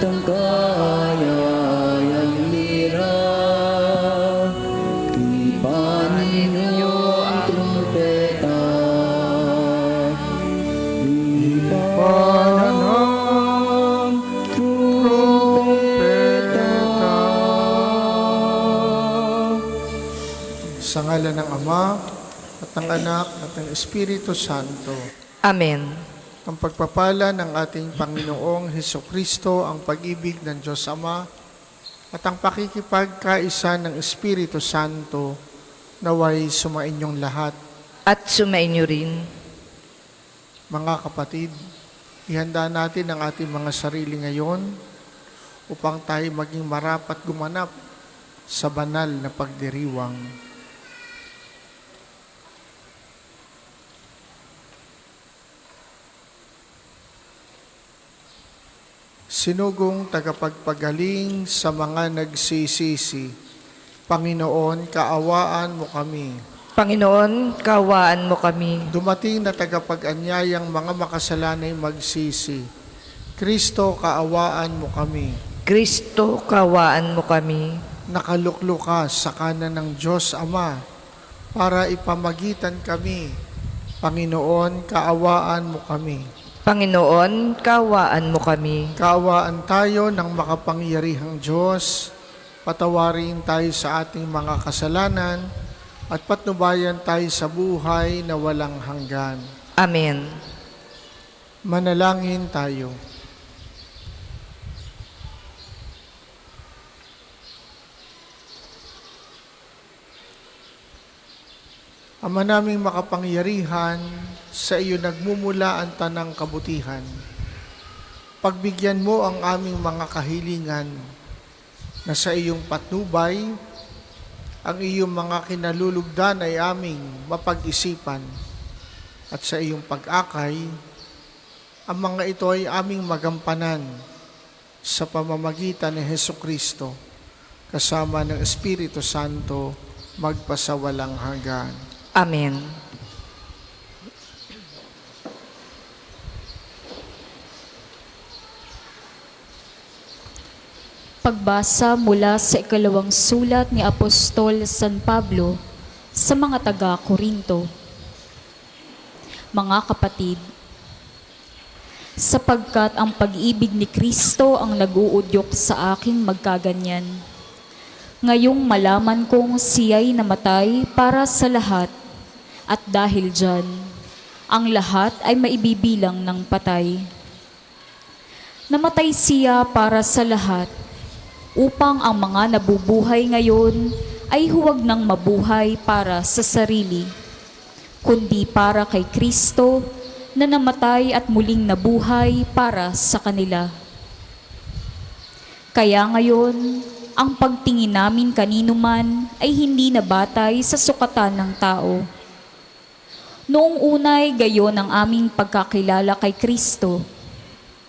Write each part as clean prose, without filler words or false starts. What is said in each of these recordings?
ang kayang lira. Ipanin niyo ang trumpeta. Ipanin ang trumpeta. Sa ngalan ng Ama, at ng Anak, at ng Espiritu Santo. Amen. Ang pagpapala ng ating Panginoong Hesukristo, ang pag-ibig ng Diyos Ama, at ang pakikipagkaisa ng Espiritu Santo, naway sumainyong lahat. At sumainyo rin. Mga kapatid, ihanda natin ang ating mga sarili ngayon upang tayo maging marapat gumanap sa banal na pagdiriwang. Sinugong tagapagpagaling sa mga nagsisisi, Panginoon, kaawaan mo kami. Panginoon, kawaan mo kami. Dumating na tagapag-anyayang mga makasalanay magsisi, Kristo, kaawaan mo kami. Kristo, kawaan mo kami. Nakaluklo ka sa kanan ng Diyos Ama para ipamagitan kami. Panginoon, kaawaan mo kami. Panginoon, kawaan mo kami. Kaawaan tayo ng makapangyarihang Diyos, patawarin tayo sa ating mga kasalanan, at patnubayan tayo sa buhay na walang hanggan. Amen. Manalangin tayo. Ama naming makapangyarihan, sa iyo nagmumula ang tanang kabutihan. Pagbigyan mo ang aming mga kahilingan na sa iyong patnubay, ang iyong mga kinalulugdan ay aming mapag-isipan, at sa iyong pag-akay, ang mga ito ay aming magampanan sa pamamagitan ni Hesukristo, kasama ng Espiritu Santo, magpasawalang hanggan. Amen. Pagbasa mula sa ikalawang sulat ni Apostol San Pablo sa mga taga-Korinto. Mga kapatid, sapagkat ang pag-ibig ni Kristo ang nag-uudyok sa aking magkaganyan. Ngayong malaman kong siya'y namatay para sa lahat, at dahil dyan, ang lahat ay maibibilang ng patay. Namatay siya para sa lahat, upang ang mga nabubuhay ngayon ay huwag nang mabuhay para sa sarili, kundi para kay Kristo na namatay at muling nabuhay para sa kanila. Kaya ngayon, ang pagtingin namin kanino man ay hindi nabatay sa sukatan ng tao. Noong unay gayon ang aming pagkakilala kay Kristo,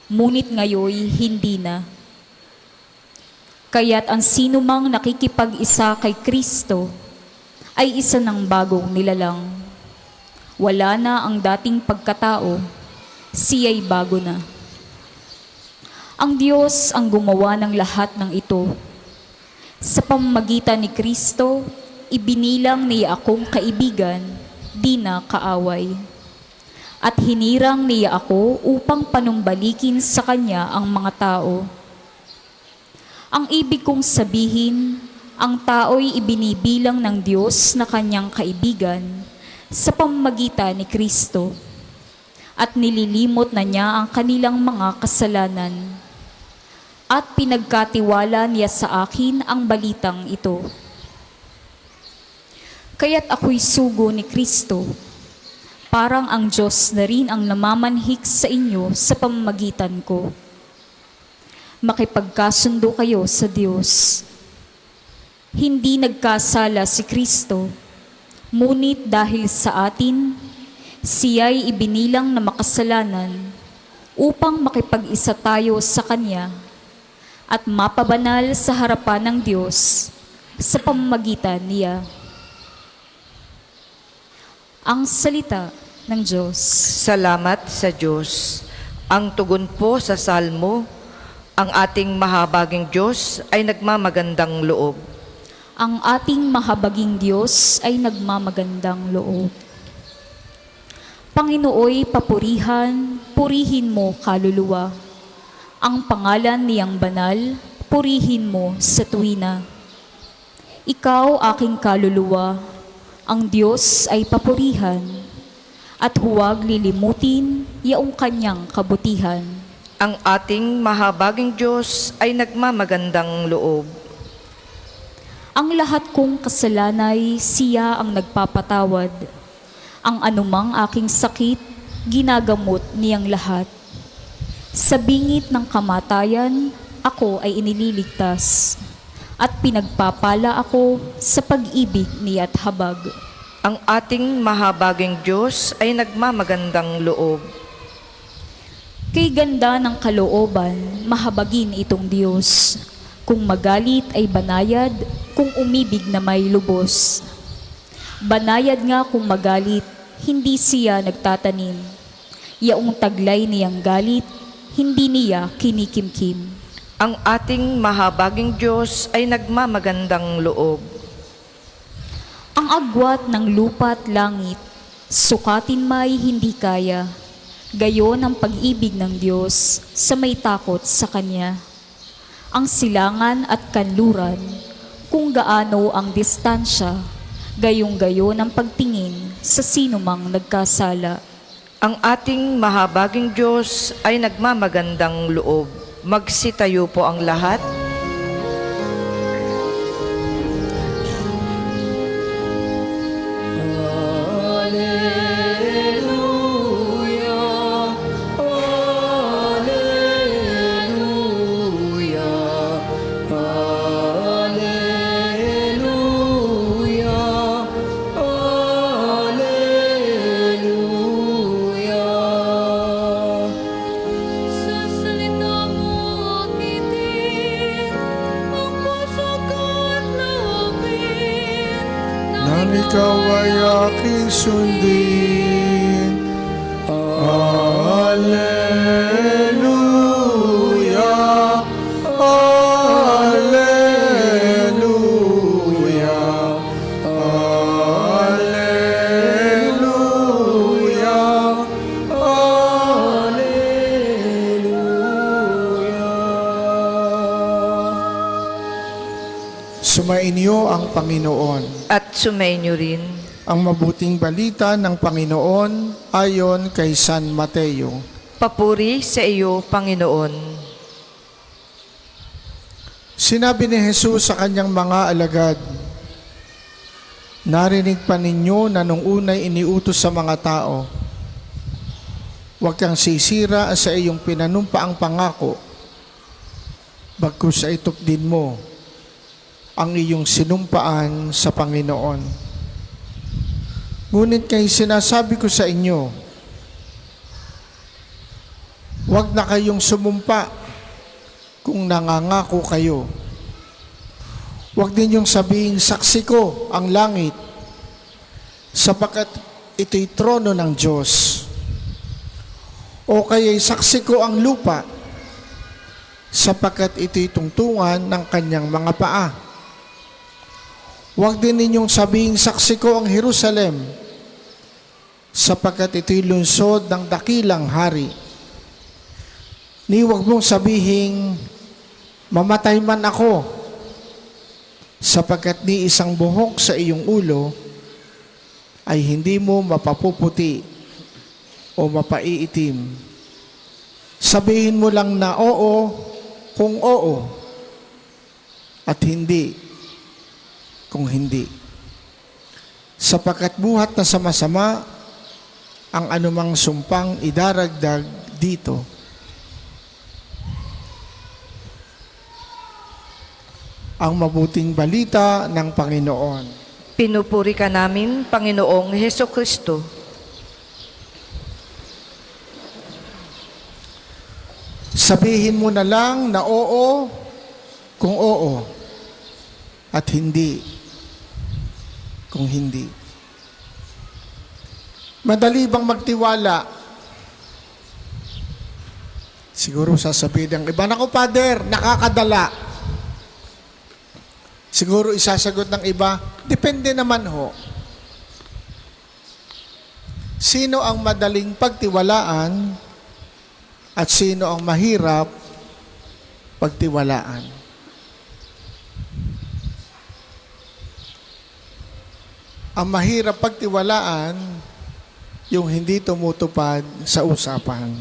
ngunit ngayoy hindi na. Kaya't ang sinumang nakikipag-isa kay Kristo ay isa ng bagong nilalang. Wala na ang dating pagkatao, siya'y bago na. Ang Diyos ang gumawa ng lahat ng ito. Sa pamamagitan ni Kristo, ibinilang niya akong kaibigan, di na kaaway. At hinirang niya ako upang panumbalikin sa Kanya ang mga tao. Ang ibig kong sabihin, ang tao'y ibinibilang ng Diyos na Kanyang kaibigan sa pamamagitan ni Kristo, at nililimot na niya ang kanilang mga kasalanan. At pinagkatiwala niya sa akin ang balitang ito. Kaya't ako'y sugo ni Kristo, parang ang Diyos na rin ang namamanhik sa inyo sa pamamagitan ko. Makipagkasundo kayo sa Diyos. Hindi nagkasala si Kristo, ngunit dahil sa atin, siya'y ibinilang na makasalanan upang makipag-isa tayo sa Kanya at mapabanal sa harapan ng Diyos sa pamamagitan niya. Ang salita ng Diyos. Salamat sa Diyos. Ang tugon po sa salmo, Ang ating mahabaging Diyos ay nagmamagandang loob. Ang ating mahabaging Diyos ay nagmamagandang loob. Panginooy papurihan, purihin mo kaluluwa. Ang pangalan niyang banal, purihin mo sa tuwina. Ikaw aking kaluluwa, ang Diyos ay papurihan, at huwag lilimutin yaong kanyang kabutihan. Ang ating mahabaging Diyos ay nagmamagandang loob. Ang lahat kong kasalanay, siya ang nagpapatawad. Ang anumang aking sakit, ginagamot niyang lahat. Sa bingit ng kamatayan, ako ay inililigtas. At pinagpapala ako sa pag-ibig niya't habag. Ang ating mahabaging Diyos ay nagmamagandang loob. Kay ganda ng kalooban, mahabagin itong Diyos. Kung magalit ay banayad, kung umibig na may lubos. Banayad nga kung magalit, hindi siya nagtatanim. Yaong taglay niyang galit, hindi niya kinikimkim. Ang ating mahabaging Diyos ay nagmamagandang loob. Ang agwat ng lupa at langit, sukatin may hindi kaya. Gayon ang pag-ibig ng Diyos sa may takot sa Kanya. Ang silangan at kanluran, kung gaano ang distansya, gayong-gayon ang pagtingin sa sinumang nagkasala. Ang ating mahabaging Diyos ay nagmamagandang loob. Magsitayo po ang lahat. Hallelujah, hallelujah, hallelujah, hallelujah. Sa salita mo akitin, ang puso ko't loob. Nang ikaw ay aking sundin. Hallelujah, hallelujah, hallelujah, hallelujah. Sumainyo ang Panginoon. At sumainyo rin. Ang mabuting balita ng Panginoon ayon kay San Mateo. Papuri sa iyo, Panginoon. Sinabi ni Jesus sa kanyang mga alagad, narinig pa ninyo na nung unay iniutos sa mga tao, huwag kang sisira sa iyong pinanumpaang pangako, bagkus ay tukdin mo ang iyong sinumpaan sa Panginoon. Ngunit kay sinasabi ko sa inyo, huwag na kayong sumumpa kung nangangako kayo. Huwag ninyong sabihin, saksi ko ang langit, sapagkat ito'y trono ng Diyos. O kaya'y saksi ko ang lupa, sapagkat ito'y tungtungan ng kanyang mga paa. Huwag din ninyong sabihin, saksi ko ang Jerusalem, sapagkat ito'y lungsod ng dakilang hari. Ni huwag mong sabihin, mamatay man ako, sapagkat ni isang buhok sa iyong ulo ay hindi mo mapapuputi o mapaiitim. Sabihin mo lang na oo kung oo at hindi kung hindi. Sapagkat buhat na sama-sama ang anumang sumpang idaragdag dito. Ang mabuting balita ng Panginoon. Pinupuri ka namin, Panginoong Hesukristo. Sabihin mo na lang na oo kung oo at hindi kung hindi. Madali bang magtiwala Siguro sasabihin ng iba, "Naku, Father, nakakadala." Siguro isasagot ng iba, depende naman ho. Sino ang madaling pagtiwalaan at sino ang mahirap pagtiwalaan? Ang mahirap pagtiwalaan, yung hindi tumutupad sa usapan.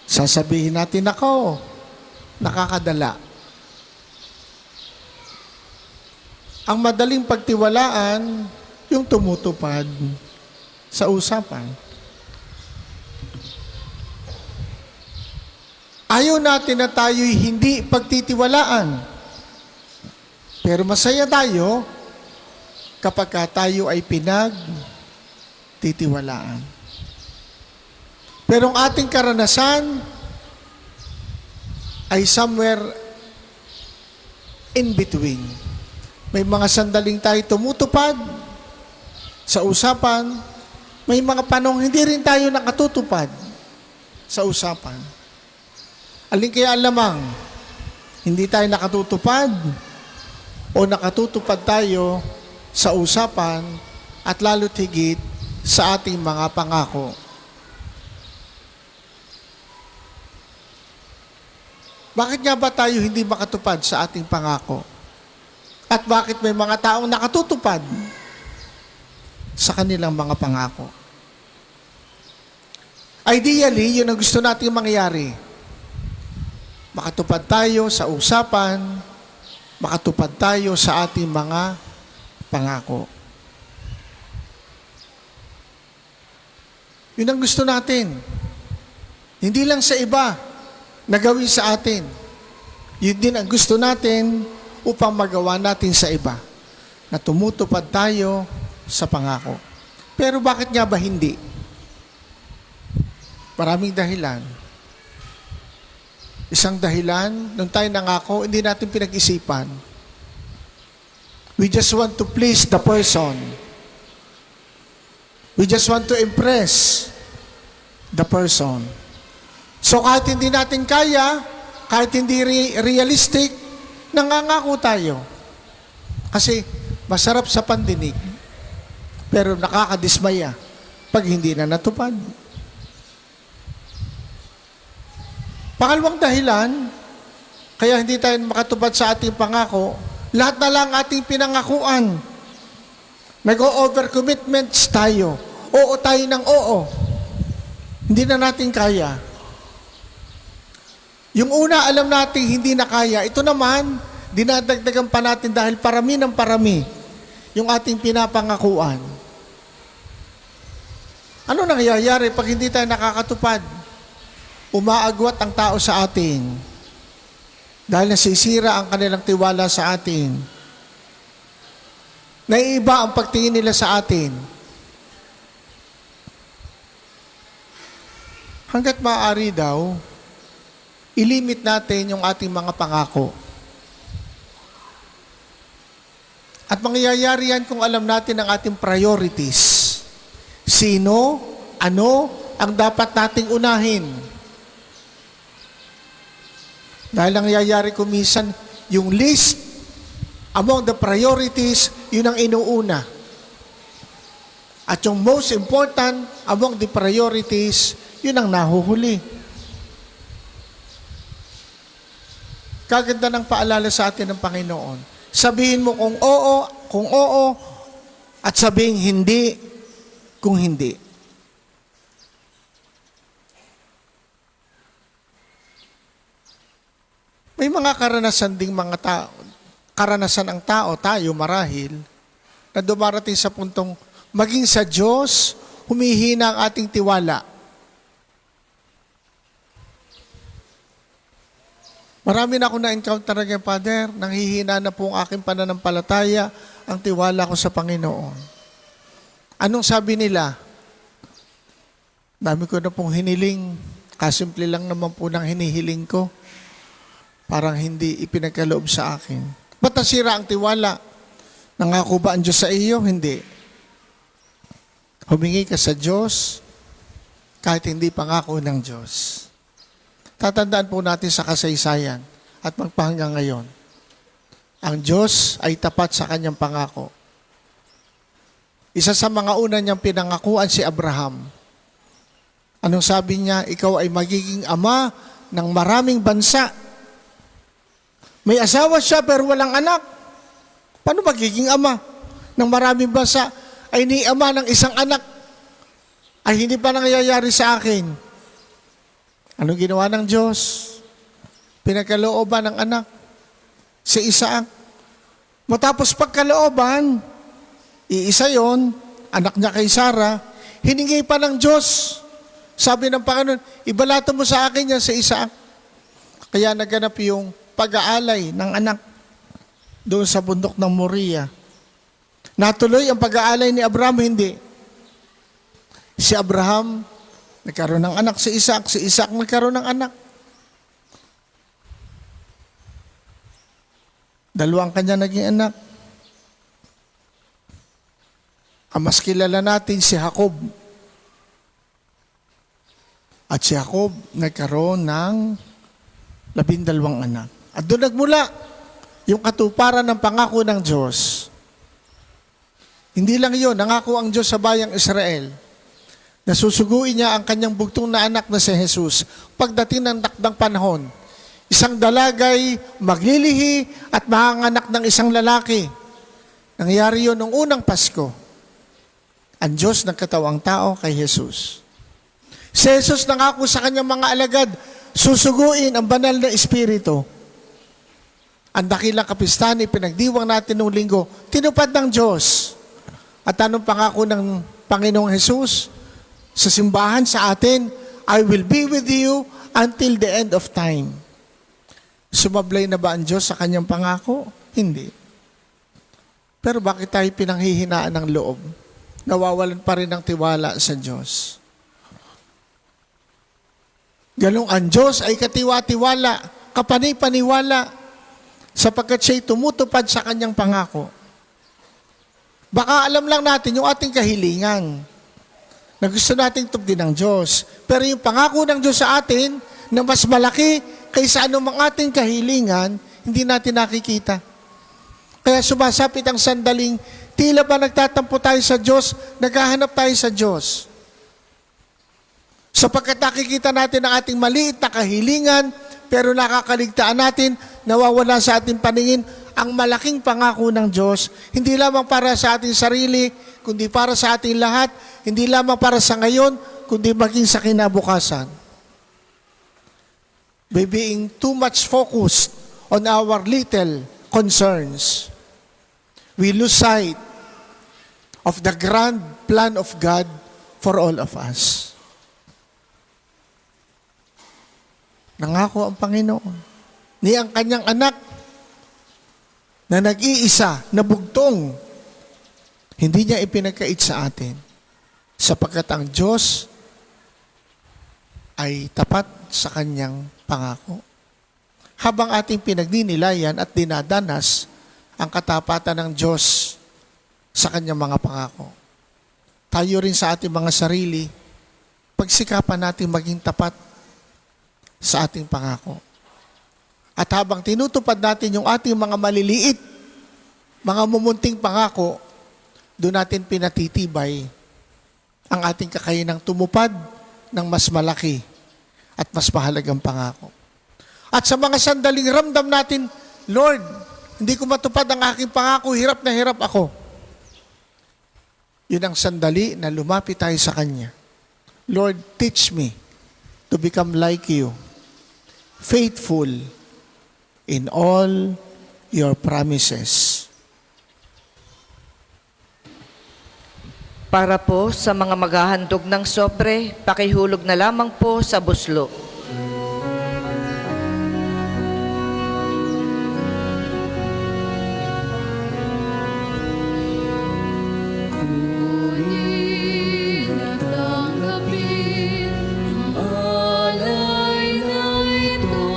Sasabihin natin, "Ako, nakakadala." Ang madaling pagtiwalaan, yung tumutupad sa usapan. Ayaw natin na tayo'y hindi pagtitiwalaan. Pero masaya tayo kapag tayo ay pinagtitiwalaan. Pero ang ating karanasan ay somewhere in between. May mga sandaling tayo tumutupad sa usapan, may mga panahong hindi rin tayo nakatutupad sa usapan. Alin kaya lamang, hindi tayo nakatutupad o nakatutupad tayo sa usapan at lalo't higit sa ating mga pangako. Bakit nga ba tayo hindi makatupad sa ating pangako? At bakit may mga taong nakatutupad sa kanilang mga pangako? Ideally, yun ang gusto nating mangyari. Makatupad tayo sa usapan, makatupad tayo sa ating mga pangako. Yun ang gusto natin. Hindi lang sa iba na gawin sa atin. Yun din ang gusto natin upang magawa natin sa iba. Na tumutupad tayo sa pangako. Pero bakit nga ba hindi? Maraming dahilan. Isang dahilan, nung tayo nangako, hindi natin pinag-isipan. We just want to please the person. We just want to impress the person. So kahit hindi natin kaya, kahit hindi realistic, nangangako tayo. Kasi masarap sa pandinig, pero nakakadismaya pag hindi na natupad. Pangalawang dahilan, kaya hindi tayo makatupad sa ating pangako, lahat na lang ating pinangakuan. Nag-o-overcommitments tayo. Oo tayo ng oo. Hindi na natin kaya. Yung una, alam natin hindi na kaya. Ito naman, dinadagdagan pa natin dahil parami ng parami yung ating pinapangakuan. Ano nangyayari pag hindi tayo nakakatupad? Umaagwat ang tao sa atin dahil nasisira ang kanilang tiwala sa atin. Naiiba ang pagtingin nila sa atin. Hanggat maaari daw, ilimit natin yung ating mga pangako. At mangyayari yan kung alam natin ang ating priorities. Sino, ano, ang dapat nating unahin. Dahil ang nangyayari ko minsan, yung list among the priorities, yun ang inuuna. At yung most important among the priorities, yun ang nahuhuli. Kaganda ng paalala sa atin ng Panginoon. Sabihin mo kung oo, at sabihin hindi, kung hindi. May mga karanasan ding mga tao, karanasan ang tao, tayo marahil, na dumarating sa puntong maging sa Diyos, humihina ang ating tiwala. Marami na ako na-encounter ng Father, nanghihina na po ang aking pananampalataya, ang tiwala ko sa Panginoon. Anong sabi nila? Dami ko na pong hiniling, kasimple lang naman po ng hinihiling ko. Parang hindi ipinagkaloob sa akin. Ba't nasira ang tiwala? Nangako ba ang Diyos sa iyo? Hindi. Humingi ka sa Diyos kahit hindi pangako ng Diyos. Tatandaan po natin sa kasaysayan at magpahanggang ngayon. Ang Diyos ay tapat sa kanyang pangako. Isa sa mga una niyang pinangakuan si Abraham. Anong sabi niya? Ikaw ay magiging ama ng maraming bansa. May asawa siya pero walang anak. Paano magiging ama ng maraming bansa? Ay ni ama ng isang anak. Ay hindi pa nangyayari sa akin. Anong ginawa ng Diyos? Pinagkalooban ng anak si Isaac. Matapos pagkalooban, iisa yon, anak niya kay Sarah, hiningi pa ng Diyos. Sabi ng Panginoon, ibalato mo sa akin yan si Isaac. Kaya naganap yung pag-aalay ng anak doon sa bundok ng Moriah. Natuloy ang pag-aalay ni Abraham, hindi. Si Abraham, nagkaroon ng anak si Isaac nagkaroon ng anak. Dalawang kanya naging anak. Ang mas kilala natin si Jacob. At si Jacob nagkaroon ng 12 anak. At doon nagmula yung katuparan ng pangako ng Diyos. Hindi lang yun, nangako ang Diyos sa bayang Israel na susuguin niya ang kanyang bugtong na anak na si Jesus pagdating ng takdang panahon. Isang dalagay maglilihi at mahanganak ng isang lalaki. Nangyari yun noong unang Pasko. Ang Diyos nagkatawang tao kay Jesus. Si Jesus nangako sa kanyang mga alagad, susuguin ang banal na Espiritu. Ang dakilang kapistahan pinagdiwang natin noong linggo, tinupad ng Diyos. At anong pangako ng Panginoong Jesus? Sa simbahan sa atin, I will be with you until the end of time. Sumablay na ba ang Diyos sa kanyang pangako? Hindi. Pero bakit tayo pinanghihinaan ng loob? Nawawalan pa rin ng tiwala sa Diyos. Ganong ang Diyos ay katiwa-tiwala, kapanay-paniwala, sapagkat siya'y tumutupad sa kanyang pangako. Baka alam lang natin yung ating kahilingan na gusto nating tupdin ng Diyos. Pero yung pangako ng Diyos sa atin na mas malaki kaysa anumang ating kahilingan, hindi natin nakikita. Kaya sumasapit ang sandaling, tila ba nagtatampo tayo sa Diyos, naghahanap tayo sa Diyos. Sapagkat nakikita natin ang ating maliit na kahilingan, pero nakakaligtaan natin, nawawala sa ating paningin ang malaking pangako ng Diyos, hindi lamang para sa ating sarili, kundi para sa ating lahat, hindi lamang para sa ngayon, kundi maging sa kinabukasan. By being too much focused on our little concerns, we lose sight of the grand plan of God for all of us. Nangako ang Panginoon ni ang kanyang anak na nag-iisa, na bugtong, hindi niya ipinagkait sa atin sapagkat ang Diyos ay tapat sa kanyang pangako. Habang ating pinagdinilayan at dinadanas ang katapatan ng Diyos sa kanyang mga pangako, tayo rin sa ating mga sarili, pagsikapan natin maging tapat sa ating pangako. At habang tinutupad natin yung ating mga maliliit, mga mumunting pangako, doon natin pinatitibay ang ating kakayanang tumupad ng mas malaki at mas mahalagang pangako. At sa mga sandaling ramdam natin, Lord, hindi ko matupad ang aking pangako, hirap na hirap ako. Yun ang sandali na lumapit tayo sa Kanya. Lord, teach me to become like you, faithful in all your promises. Para po sa mga maghahandog ng sobre, pakihulog na lamang po sa buslo. Kunin at tanggapin ang alay na ito,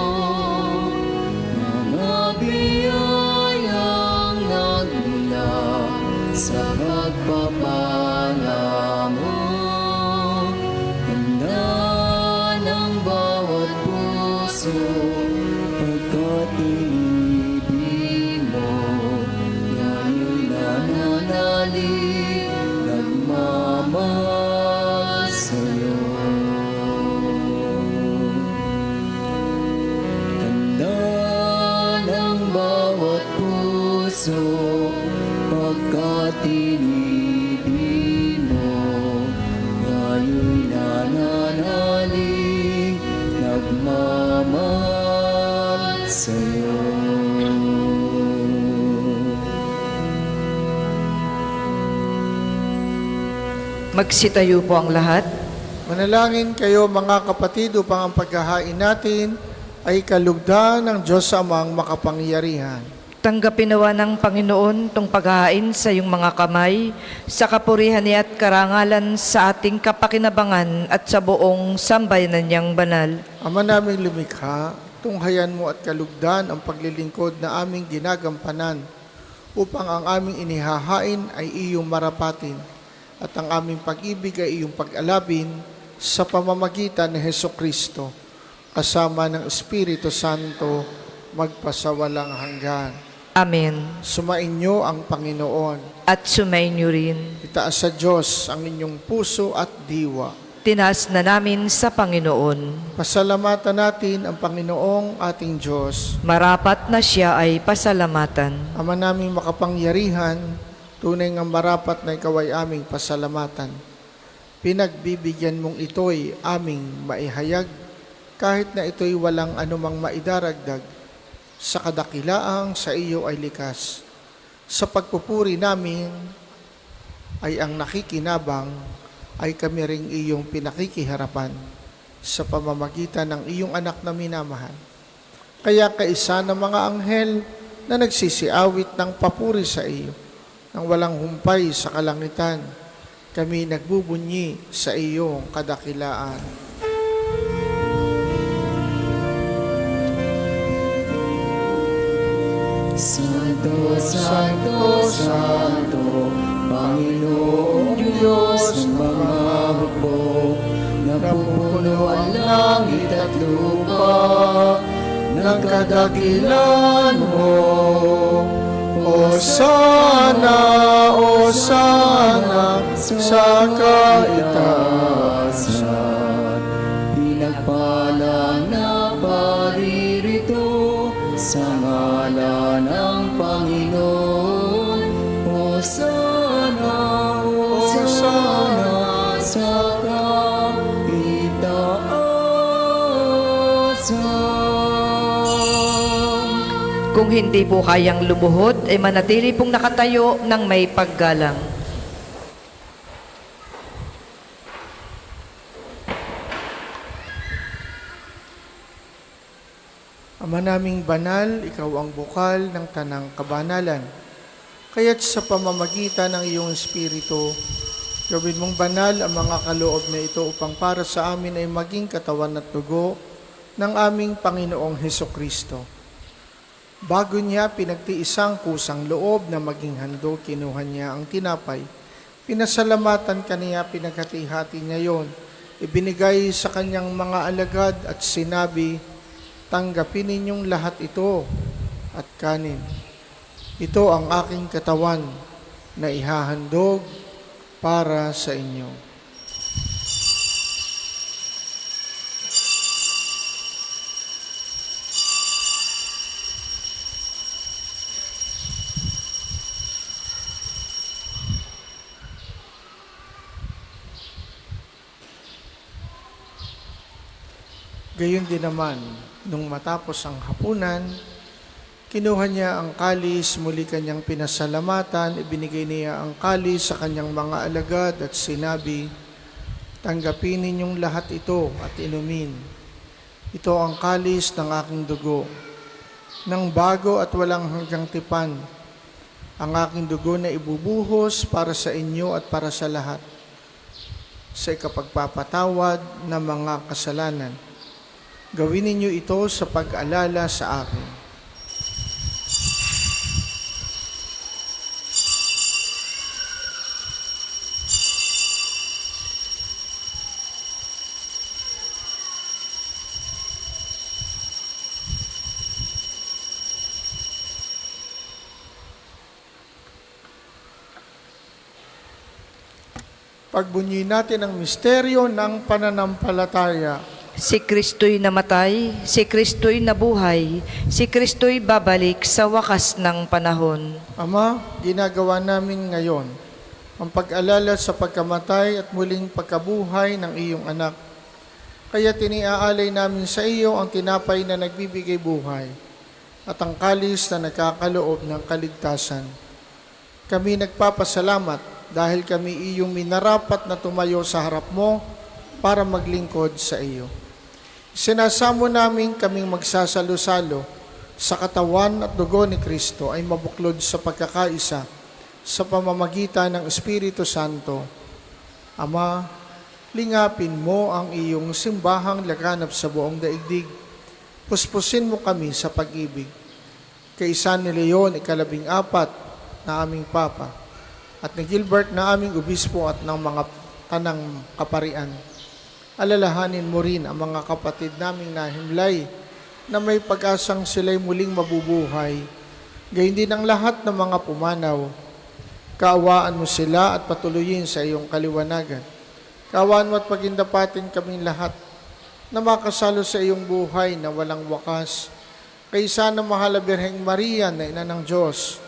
mga biyayang nagmula sa pagpapala mo. Handa ng pagkat inibig mo, ngayon nananalig, nagmamahal sa'yo. Tanda ng bawat puso, pagkat inibig mo, ngayon nananalig, nagmamahal sa'yo. Magsitayo po ang lahat. Manalangin kayo mga kapatid upang ang paghahain natin ay kalugdan ng Diyos Amang makapangyarihan. Tanggapin nawa ng Panginoon tong paghahain sa iyong mga kamay, sa kapurihan niya at karangalan sa ating kapakinabangan at sa buong sambayanan niyang banal. Ama naming lumikha, tunghayan mo at kalugdan ang paglilingkod na aming ginagampanan upang ang aming inihahain ay iyong marapatin at ang aming pag-ibig ay iyong pag-alabin sa pamamagitan ni Hesukristo kasama ng Espiritu Santo magpasawalang hanggan. Amen. Sumainyo ang Panginoon. At sumainyo rin. Itaas sa Diyos ang inyong puso at diwa. Tinaas na namin sa Panginoon. Pasalamatan natin ang Panginoong ating Diyos. Marapat na siya ay pasalamatan. Ama naming makapangyarihan, tunay nga marapat na ikaw ay aming pasalamatan. Pinagbibigyan mong ito'y aming maihayag, kahit na ito'y walang anumang maidaragdag, sa kadakilaang sa iyo ay likas. Sa pagpupuri namin ay ang nakikinabang ay kami ring iyong pinakikiharapan sa pamamagitan ng iyong anak na minamahal. Kaya kaisa ng mga anghel na nagsisiawit ng papuri sa iyo, nang walang humpay sa kalangitan, kami nagbubunyi sa iyong kadakilaan. Santo, Santo, Santo, Panginoong Diyos ng mga hukbo, napupuno ang langit at lupa, ng kadakilan mo. Osana, Osana, sa kaitaasan. Pinagpalang na paririto sa ngalan ng Panginoon. Osana, Osana, sa kaitaasan. Kung hindi po kayang lumuhod, ay manatili pong nakatayo ng may paggalang. Ama naming banal, ikaw ang bukal ng tanang kabanalan. Kaya't sa pamamagitan ng iyong Espiritu, gawin mong banal ang mga kaloob na ito upang para sa amin ay maging katawan at dugo ng aming Panginoong Hesukristo. Bago niya pinagtiisang kusang loob na maging handog, kinuha niya ang tinapay. Pinasalamatan kaniya, pinaghati-hati niya yon. Ibinigay sa kanyang mga alagad at sinabi, tanggapin ninyong lahat ito at kanin. Ito ang aking katawan na ihahandog para sa inyo. Gayon din naman, nung matapos ang hapunan, kinuha niya ang kalis, muli kanyang pinasalamatan, ibinigay niya ang kalis sa kanyang mga alagad at sinabi, tanggapin ninyong lahat ito at inumin. Ito ang kalis ng aking dugo, ng bago at walang hanggang tipan, ang aking dugo na ibubuhos para sa inyo at para sa lahat, sa ikapagpapatawad ng mga kasalanan. Gawin ninyo ito sa pag-alala sa akin. Pagbunyi natin ang misteryo ng pananampalataya. Si Kristo'y namatay, si Kristo'y nabuhay, si Kristo'y babalik sa wakas ng panahon. Ama, ginagawa namin ngayon ang pag-alala sa pagkamatay at muling pagkabuhay ng iyong anak. Kaya tiniaalay namin sa iyo ang tinapay na nagbibigay buhay at ang kalis na nagkakaloob ng kaligtasan. Kami nagpapasalamat dahil kami iyong minarapat na tumayo sa harap mo para maglingkod sa iyo. Sinasamo namin kaming magsasalo-salo sa katawan at dugo ni Kristo ay mabuklod sa pagkakaisa sa pamamagitan ng Espiritu Santo. Ama, lingapin mo ang iyong simbahang laganap sa buong daigdig. Puspusin mo kami sa pag-ibig. Kaisa ni Leon, 14 na aming Papa, at ni Gilbert na aming obispo at ng mga tanang kaparian. Alalahanin mo rin ang mga kapatid naming nahimlay na may pag-asang sila'y muling mabubuhay. Gayon din ang lahat ng mga pumanaw. Kaawaan mo sila at patuloyin sa iyong kaliwanagan. Kaawaan mo at pagindapatin kaming lahat na makasalo sa iyong buhay na walang wakas. Kaisa ng mahal na Birheng Maria na ina ng Diyos,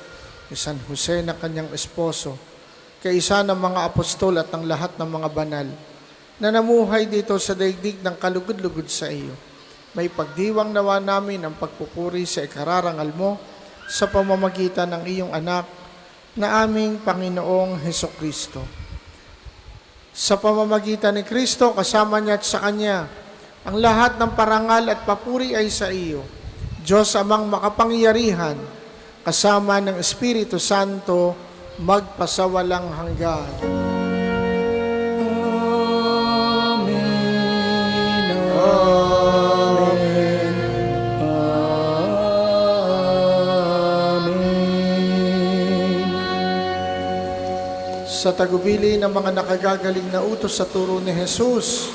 ni San Jose na kanyang esposo, kaisa ng mga apostol at ng lahat ng mga banal na namuhay dito sa daigdig ng kalugod-lugod sa iyo. May pagdiwang nawa namin ang pagpupuri sa ikararangal mo sa pamamagitan ng iyong anak na aming Panginoong Hesukristo. Sa pamamagitan ni Kristo, kasama niya at sa Kanya, ang lahat ng parangal at papuri ay sa iyo, Diyos amang makapangyarihan, kasama ng Espiritu Santo, magpasawalang hanggan. Amen. Amen. Amen. Sa tagubili ng mga nakagagaling na utos sa turo ni Jesus,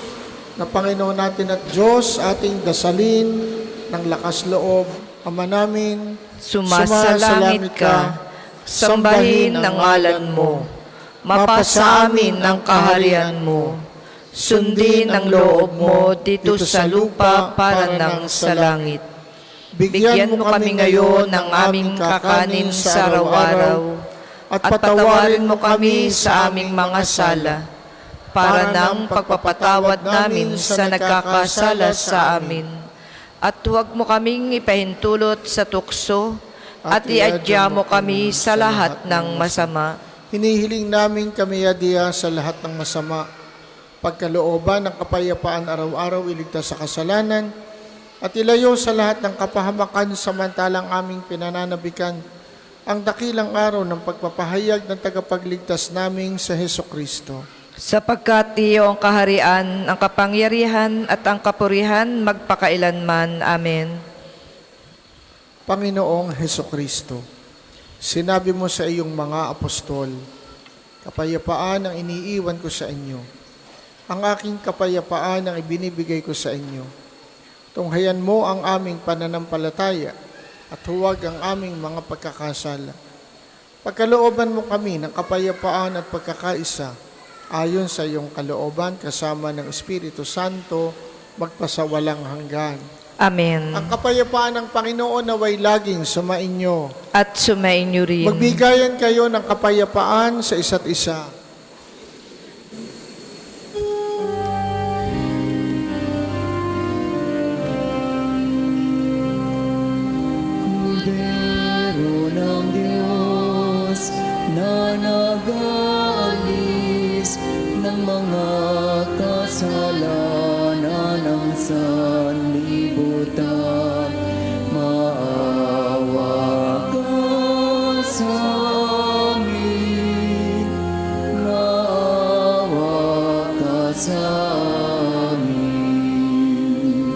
na Panginoon natin at Diyos, ating dasalin ng lakas loob, Ama namin, Sumasalangit ka, sambahin ang ngalan mo, mapasa amin ang kaharian mo, sundin ang loob mo dito sa lupa para nang sa langit. Bigyan mo kami ngayon ng aming kakanin sa araw-araw, at patawarin mo kami sa aming mga sala, para ng pagpapatawad namin sa nagkakasala sa amin. At huwag mo kaming ipahintulot sa tukso, at iadya mo kami sa lahat ng masama. hinihiling namin kami adiya sa lahat ng masama, pagkalooban ng kapayapaan araw-araw iligtas sa kasalanan, at ilayo sa lahat ng kapahamakan samantalang aming pinananabikan ang dakilang araw ng pagpapahayag ng tagapagligtas naming sa Hesukristo. Sapagkat iyo ang kaharian, ang kapangyarihan at ang kapurihan magpakailanman. Amen. Panginoong Hesukristo, sinabi mo sa iyong mga apostol, kapayapaan ang iniiwan ko sa inyo. Ang aking kapayapaan ang ibinibigay ko sa inyo. Tunghayan mo ang aming pananampalataya at huwag ang aming mga pagkakasala. Pagkalooban mo kami ng kapayapaan at pagkakaisa, ayon sa iyong kalooban kasama ng Espiritu Santo, magpasawalang hanggan. Amen. Ang kapayapaan ng Panginoon naway laging sumainyo. At sumainyo rin. Magbigayan kayo ng kapayapaan sa isa't isa. Kordero ng Diyos na nag-aalis ng mga kasalanan ng sanlibutan, maawa ka sa amin, maawa ka sa amin.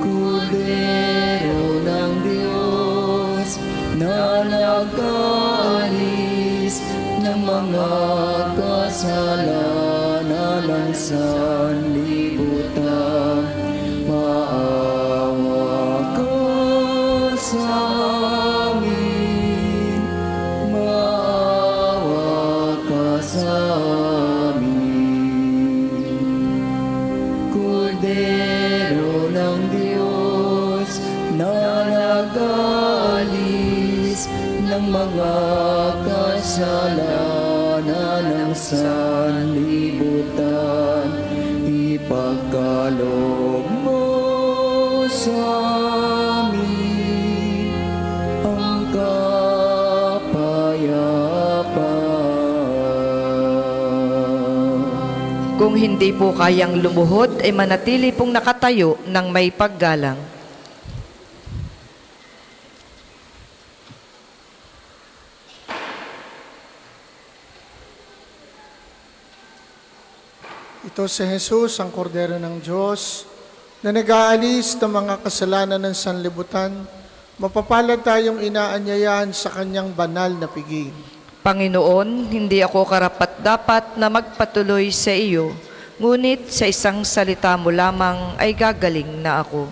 Kordero ng Diyos na nag-aalis ng mga kasalanan ng sanlibutan, maawa kasalanan ng sanlibutan, ipagkaloob mo sa amin ang kapayapaan. Kung hindi po kayang lumuhod, ay manatili pong nakatayo ng may paggalang. Ito si Jesus, ang kordero ng Diyos, na nag-aalis ng mga kasalanan ng sanlibutan. Mapapalad tayong inaanyayahan sa kanyang banal na piging. Panginoon, hindi ako karapat-dapat na magpatuloy sa iyo, ngunit sa isang salita mo lamang ay gagaling na ako.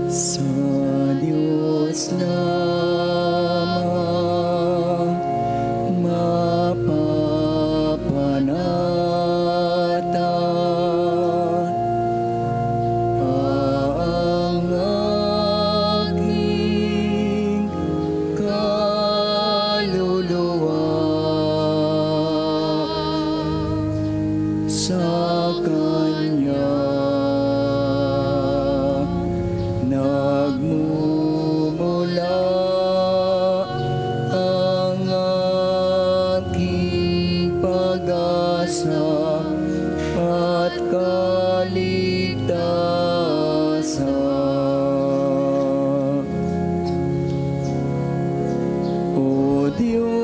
Sa Diyos lamang mapapanatan ang aking kaluluwa. Sa Kanya nagmumula ang aking pag-asa at kaligtasan. O Diyos,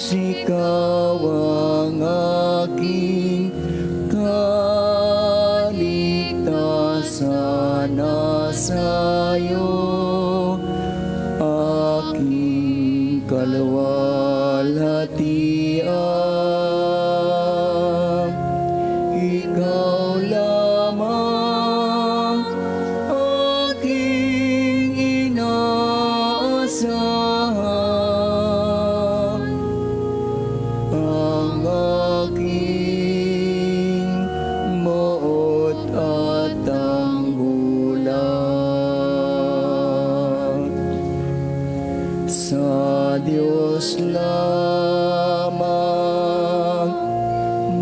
Ikaw ang aking kaligtasan, nasayo aking kaluwalhatian. Ikaw lamang aking inaasahan, ang aking moot at tanggulan. Sa Diyos lamang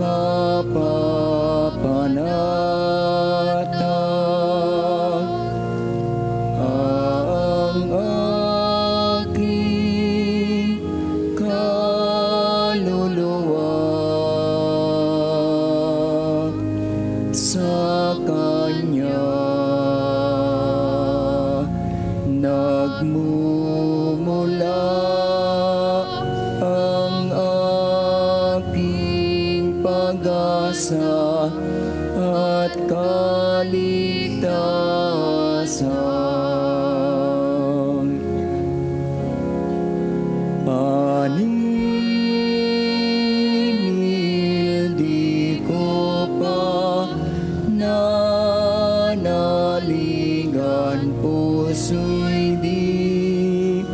mapapanatag ang aking kaluluwa. Sa Kanya nagmumula ang aking pag-asa at kaligtasan. Paninil di ko pa nanaligan, puso'y di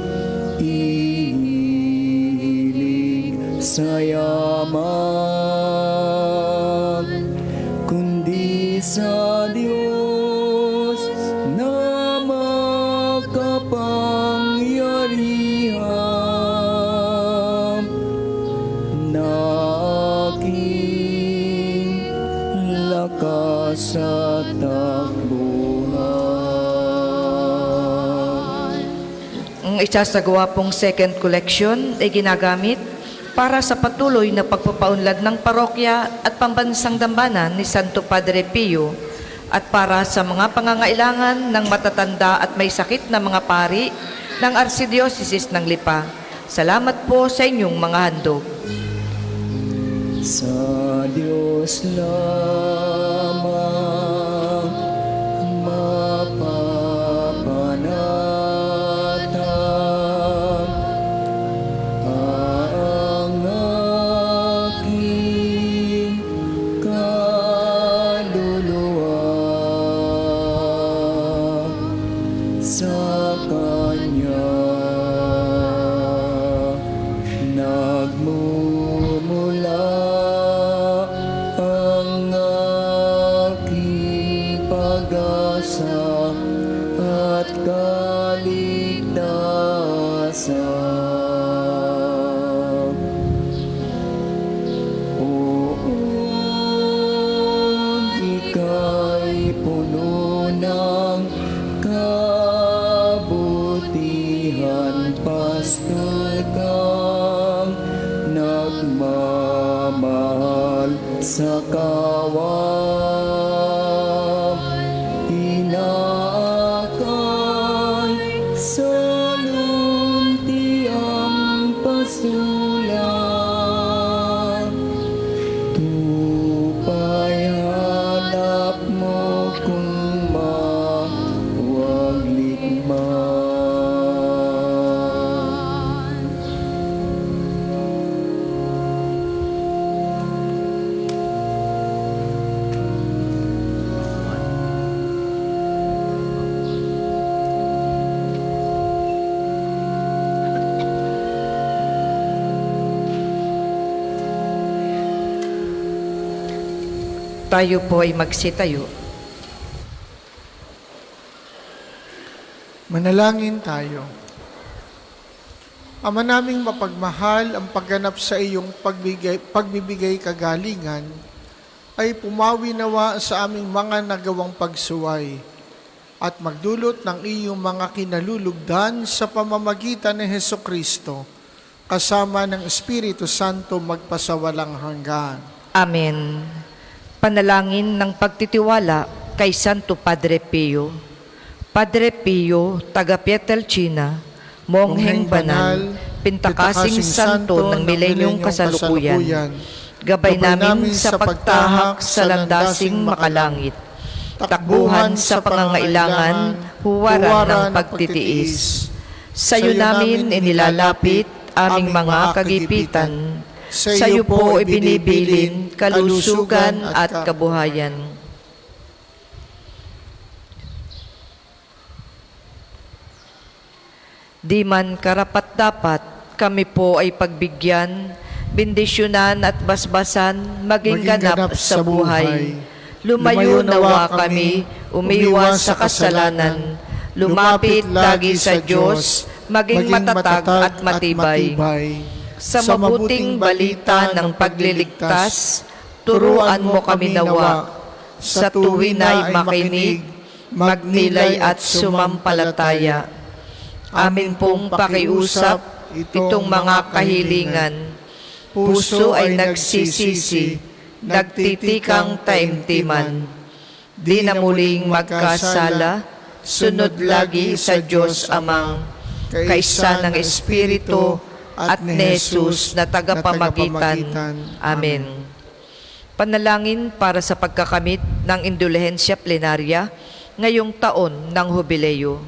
ihilig sa yaman, kundi sa Diyos na makapangyarihan, na aking lakas at takbuhan. Ang isasagawa pong second collection ay ginagamit para sa patuloy na pagpapaunlad ng parokya at pambansang dambana ni Santo Padre Pio at para sa mga pangangailangan ng matatanda at may sakit na mga pari ng Archdiocese ng Lipa. Salamat po sa inyong mga handog. Sa na Diyos lamang mapapanatang ang aking kaluluwa sa Kanya nagmumula ang aking pag-asa at kaligtasan. Poon ika'y puno ng kabutihan, pastor kang nagmamahal sa kawang inaakay sa luntiang pasulan. Tupay hanap mo kung mawag likman. Tayo po ay magsitayo. Manalangin tayo. Ama naming mapagmahal, ang pagganap sa iyong pagbibigay kagalingan ay pumawi nawa sa aming mga nagawang pagsuway at magdulot ng iyong mga kinalulugdan sa pamamagitan ni Hesukristo kasama ng Espiritu Santo magpasawalang hanggan. Amen. Panalangin ng pagtitiwala kay Santo Padre Pio. Padre Pio, taga Pietrelcina, mongheng banal, pintakasing santo ng milenyong kasalukuyan, gabay namin sa pagtahak sa landasing makalangit, takbuhan sa pangangailangan, huwaran ng pagtitiis. Sa iyo namin inilalapit aming mga kagipitan, sa iyo po ibinibilin kalusugan at kabuhayan. Di man karapat-dapat, kami po ay pagbigyan, bendisyonan at basbasan, maging ganap sa buhay. Lumayo nawa kami, umiwas sa kasalanan, lumapit lagi sa Diyos, maging matatag at matibay. Sa mabuting balita ng pagliligtas, turuan mo kami nawa, sa tuwin ay makinig, magnilay at sumampalataya. Amin pong pakiusap itong mga kahilingan. Puso ay nagsisisi, nagtitikang taimtiman. Di na muling magkasala, sunod lagi sa Diyos Amang, kaisa ng Espiritu at ni Jesus na tagapamagitan. Amen. Panalangin para sa pagkakamit ng indulhensya plenarya ngayong taon ng Jubileo.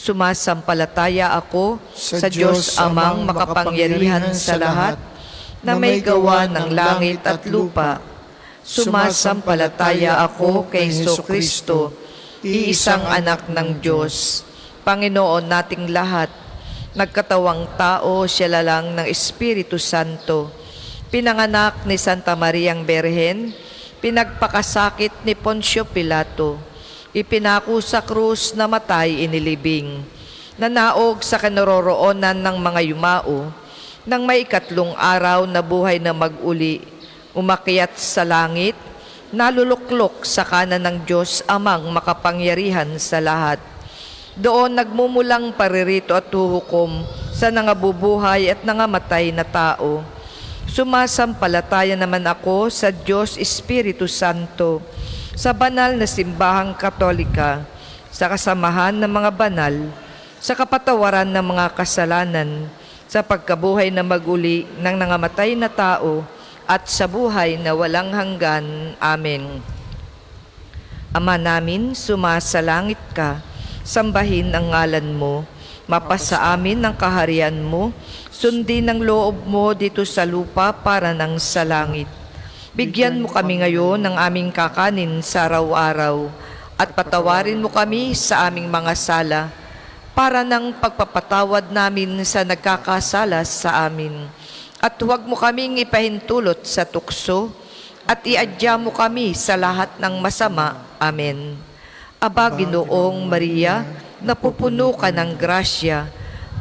Sumasampalataya ako sa Diyos Amang makapangyarihan sa lahat, na may gawa ng langit at lupa. Sumasampalataya ako kay Jesucristo, iisang anak ng Diyos, Panginoon nating lahat, nagkatawang tao, siya lalang ng Espiritu Santo, pinanganak ni Santa Mariang Berhen, pinagpakasakit ni Poncio Pilato, ipinako sa krus na matay inilibing, nanaog sa kinaroroonan ng mga yumao, nang may ikatlong araw na buhay na mag-uli, umakyat sa langit, naluluklok sa kanan ng Diyos Amang makapangyarihan sa lahat. Doon nagmumulang paririto at huhukom sa nangabubuhay at nangamatay na tao. Sumasampalataya naman ako sa Diyos Espiritu Santo, sa banal na simbahang Katolika, sa kasamahan ng mga banal, sa kapatawaran ng mga kasalanan, sa pagkabuhay na maguli ng nangamatay na tao, at sa buhay na walang hanggan. Amen. Ama namin, sumasalangit ka, sambahin ang ngalan mo, mapasa amin ang kaharian mo, sundin ang loob mo dito sa lupa para nang sa langit. Bigyan mo kami ngayon ng aming kakanin sa araw-araw, at patawarin mo kami sa aming mga sala, para ng pagpapatawad namin sa nagkakasala sa amin. At huwag mo kaming ipahintulot sa tukso, at iadya mo kami sa lahat ng masama. Amen. Aba, Ginoong Maria, napupuno ka ng grasya,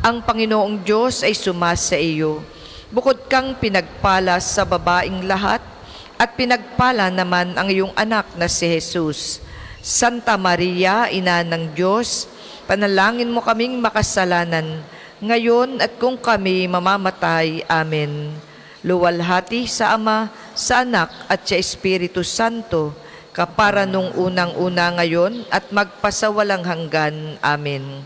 ang Panginoong Diyos ay sumasa iyo. Bukod kang pinagpala sa babaing lahat, at pinagpala naman ang iyong anak na si Jesus. Santa Maria, Ina ng Diyos, panalangin mo kaming makasalanan, ngayon at kung kami mamamatay. Amen. Luwalhati sa Ama, sa Anak at sa Espiritu Santo, kapara nung unang-una ngayon at magpasawalang hanggan. Amen.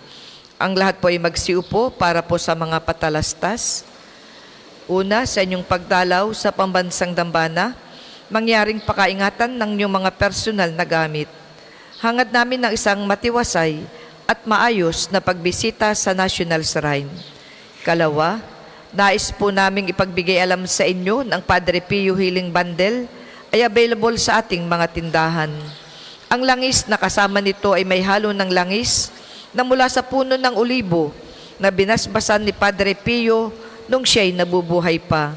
Ang lahat po ay magsiupo para po sa mga patalastas. Una, sa inyong pagdalaw sa pambansang dambana, mangyaring pakaingatan ng inyong mga personal na gamit. Hangad namin ng isang matiwasay at maayos na pagbisita sa National Shrine. Kalawa, nais po naming ipagbigay alam sa inyo ng Padre Pio Healing Bundle ay available sa ating mga tindahan. Ang langis na kasama nito ay may halo ng langis na mula sa puno ng olibo na binasbasan ni Padre Pio nung siya'y nabubuhay pa.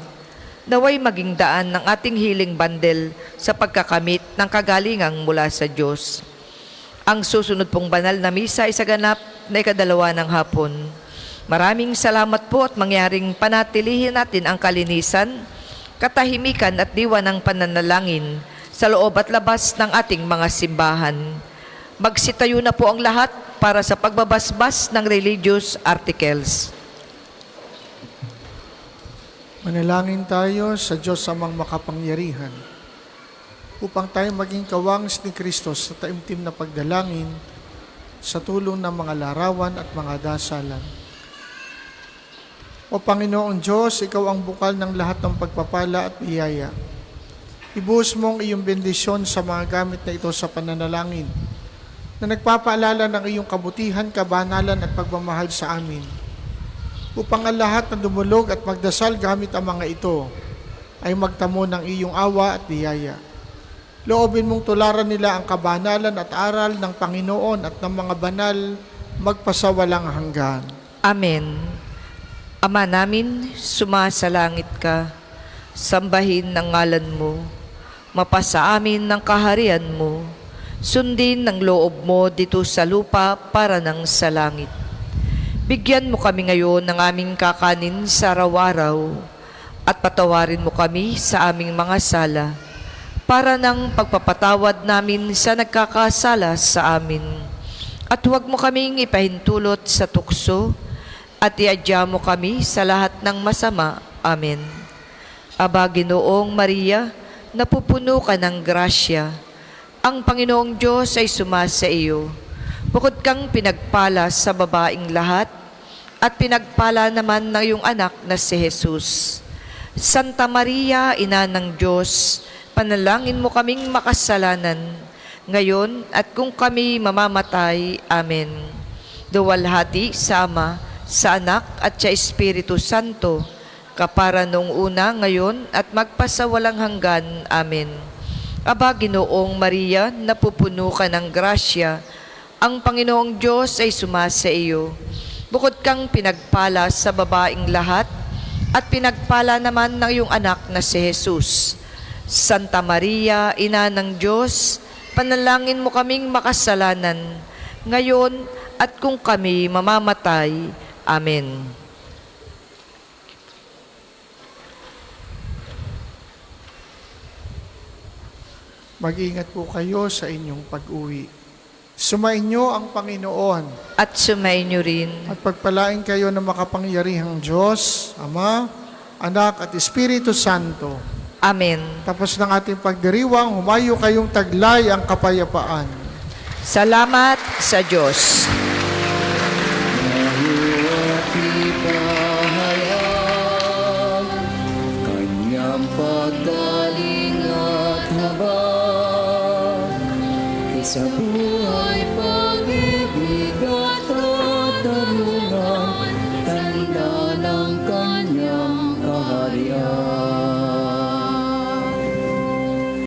Naway maging daan ng ating healing bundle sa pagkakamit ng kagalingang mula sa Diyos. Ang susunod pong banal na misa ay sa ganap na 2 ng hapon. Maraming salamat po at mangyaring panatilihin natin ang kalinisan, katahimikan at diwa ng pananalangin sa loob at labas ng ating mga simbahan. Magsitayo na po ang lahat para sa pagbabasbas ng religious articles. Manalangin tayo sa Diyos amang makapangyarihan upang tayo maging kawangs ni Kristo sa taimtim na pagdalangin sa tulong ng mga larawan at mga dasalan. O Panginoong Diyos, Ikaw ang bukal ng lahat ng pagpapala at biyaya. Ibuhos mo ang iyong bendisyon sa mga gamit na ito sa pananalangin na nagpapaalala ng iyong kabutihan, kabanalan at pagmamahal sa amin. Upang ang lahat na dumulog at magdasal gamit ang mga ito ay magtamo ng iyong awa at biyaya. Loobin mong tularan nila ang kabanalan at aral ng Panginoon at ng mga banal magpasawalang hanggan. Amen. Ama namin, sumasalangit ka, sambahin ang ngalan mo, mapasa amin ng kaharian mo, sundin ng loob mo dito sa lupa para nang sa langit. Bigyan mo kami ngayon ng aming kakanin sa araw-araw, at patawarin mo kami sa aming mga sala, para ng pagpapatawad namin sa nagkakasala sa amin. At huwag mo kaming ipahintulot sa tukso, at iadya mo kami sa lahat ng masama. Amen. Aba, Ginoong Maria, napupuno ka ng grasya. Ang Panginoong Diyos ay sumasa iyo. Bukod kang pinagpala sa babaing lahat, at pinagpala naman ng iyong anak na si Jesus. Santa Maria, Ina ng Diyos, panalangin mo kaming makasalanan, ngayon at kung kami mamamatay. Amen. Duwalhati sa Ama, sa Anak at sa Espiritu Santo, kapara nung una, ngayon at magpasawalang hanggan. Amen. Aba, Ginoong Maria, napupuno ka ng grasya, ang Panginoong Diyos ay sumasa iyo. Bukod kang pinagpala sa babaing lahat, at pinagpala naman ng iyong anak na si Jesus. Santa Maria, Ina ng Diyos, panalangin mo kaming makasalanan, ngayon at kung kami mamamatay. Amen. Mag-ingat po kayo sa inyong pag-uwi. Sumainyo ang Panginoon At sumainyo rin. at pagpalain kayo ng makapangyarihang Diyos, Ama, Anak at Espiritu Santo. Amen. Tapos ng ating pagdiriwang, humayo kayong taglay ang kapayapaan. Salamat sa Diyos. Kanyang pagkakas sa buhay